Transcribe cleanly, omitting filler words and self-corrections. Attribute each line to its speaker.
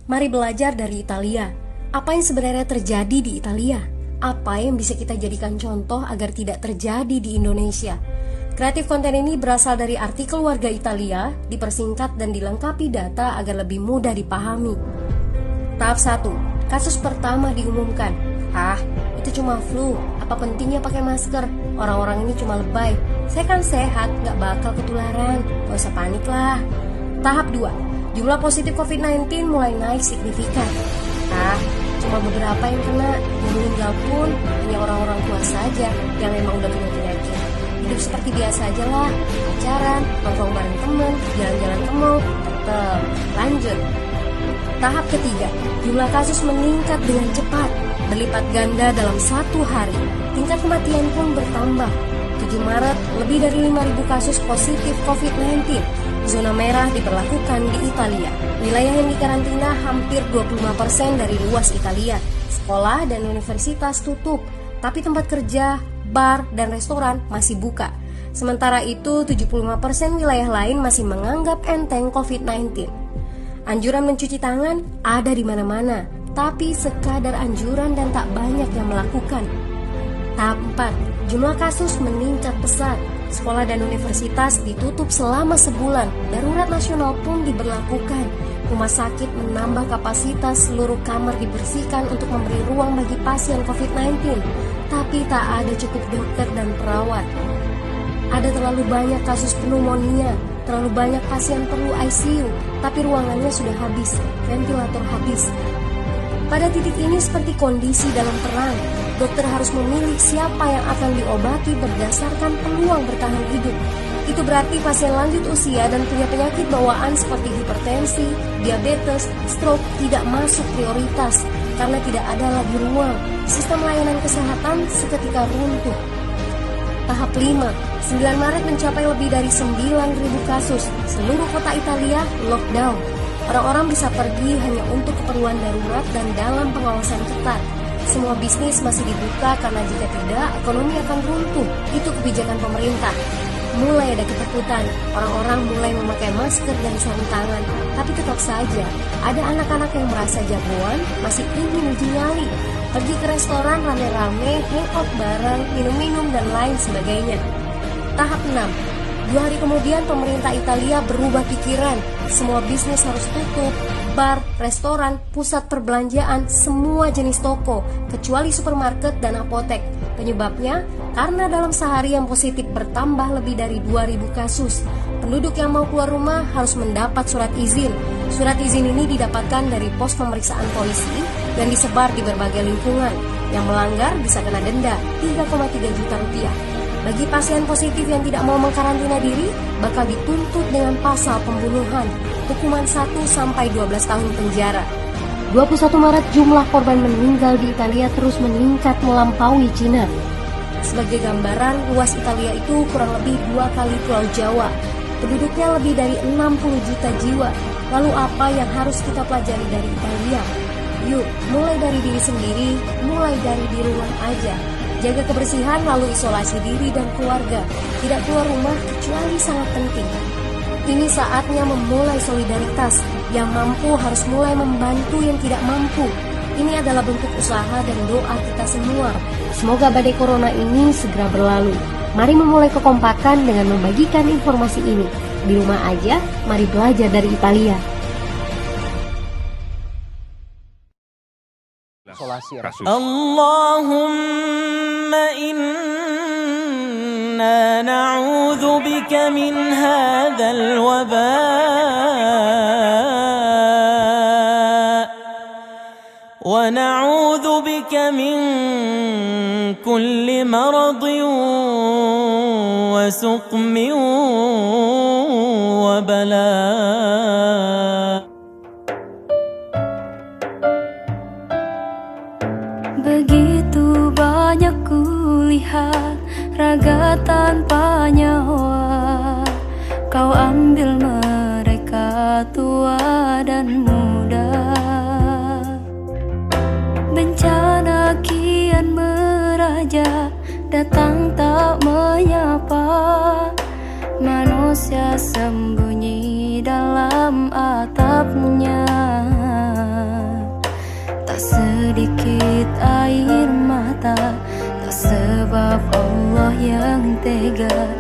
Speaker 1: Mari belajar dari Italia. Apa yang sebenarnya terjadi di Italia? Apa yang bisa kita jadikan contoh agar tidak terjadi di Indonesia? Kreatif konten ini berasal dari artikel warga Italia, dipersingkat dan dilengkapi data agar lebih mudah dipahami. Tahap 1. Kasus pertama diumumkan. Itu cuma flu. Apa pentingnya pakai masker? Orang-orang ini cuma lebay. Saya kan sehat, gak bakal ketularan. Gak usah panik lah. Tahap 2. Jumlah positif COVID-19 mulai naik signifikan. Cuma beberapa yang kena. Yang meninggal pun hanya orang-orang tua saja yang emang udah punya penyakit. Hidup seperti biasa aja lah. Pacaran, nongkrong bareng temen, jalan-jalan ke mall. Tetep, lanjut. Tahap ketiga, jumlah kasus meningkat dengan cepat, berlipat ganda dalam 1 hari. Tingkat kematian pun bertambah. 7 Maret, lebih dari 5.000 kasus positif COVID-19. Zona merah diberlakukan di Italia. Wilayah yang dikarantina hampir 25% dari luas Italia. Sekolah dan universitas tutup, tapi tempat kerja, bar, dan restoran masih buka. Sementara itu, 75% wilayah lain masih menganggap enteng COVID-19. Anjuran mencuci tangan ada di mana-mana, tapi sekadar anjuran dan tak banyak yang melakukan. Tahap 4, jumlah kasus meningkat pesat. Sekolah dan universitas ditutup selama sebulan. Darurat nasional pun diberlakukan. Rumah sakit menambah kapasitas, seluruh kamar dibersihkan untuk memberi ruang bagi pasien COVID-19. Tapi tak ada cukup dokter dan perawat. Ada terlalu banyak kasus pneumonia, terlalu banyak pasien perlu ICU, tapi ruangannya sudah habis, ventilator habis. Pada titik ini seperti kondisi dalam perang. Dokter harus memilih siapa yang akan diobati berdasarkan peluang bertahan hidup. Itu berarti pasien lanjut usia dan punya penyakit bawaan seperti hipertensi, diabetes, stroke tidak masuk prioritas karena tidak ada lagi ruang. Sistem layanan kesehatan seketika runtuh. Tahap 5, 9 Maret mencapai lebih dari 9.000 kasus. Seluruh kota Italia lockdown. Orang-orang bisa pergi hanya untuk keperluan darurat dan dalam pengawasan ketat. Semua bisnis masih dibuka karena jika tidak, ekonomi akan runtuh. Itu kebijakan pemerintah. Mulai ada ketakutan, orang-orang mulai memakai masker dan sarung tangan. Tapi tetap saja, ada anak-anak yang merasa jagoan, masih ingin uji nyali. Pergi ke restoran rame-rame, hangout bareng, minum-minum dan lain sebagainya. Tahap 6, 2 hari kemudian pemerintah Italia berubah pikiran. Semua bisnis harus tutup, bar, restoran, pusat perbelanjaan, semua jenis toko, kecuali supermarket dan apotek. Penyebabnya, karena dalam sehari yang positif bertambah lebih dari 2.000 kasus. Penduduk yang mau keluar rumah harus mendapat surat izin. Surat izin ini didapatkan dari pos pemeriksaan polisi dan disebar di berbagai lingkungan. Yang melanggar bisa kena denda 3,3 juta rupiah. Bagi pasien positif yang tidak mau mengkarantina diri, bakal dituntut dengan pasal pembunuhan, hukuman 1-12 tahun penjara. 21 Maret jumlah korban meninggal di Italia terus meningkat melampaui Cina. Sebagai gambaran, luas Italia itu kurang lebih 2 kali Pulau Jawa. Penduduknya lebih dari 60 juta jiwa. Lalu apa yang harus kita pelajari dari Italia? Yuk, mulai dari diri sendiri, mulai dari di rumah aja. Jaga kebersihan lalu isolasi diri dan keluarga. Tidak keluar rumah kecuali sangat penting. Ini saatnya memulai solidaritas. Yang mampu harus mulai membantu yang tidak mampu. Ini adalah bentuk usaha dan doa kita semua. Semoga badai corona ini segera berlalu. Mari memulai kekompakan dengan membagikan informasi ini. Di rumah aja, mari belajar dari Italia.
Speaker 2: Allahumma inna na'udzu bika min hadzal waba' wa na'udzu bika min kulli maradin wa suqmin wa bala'.
Speaker 3: Begitu banyak kulihat raga tanpa nyawa. Kau ambil mereka tua dan muda. Bencana kian meraja, datang tak menyapa. Manusia sembunyi dalam atapnya. tak sedikit air mata, tak sebab Allah yang tega.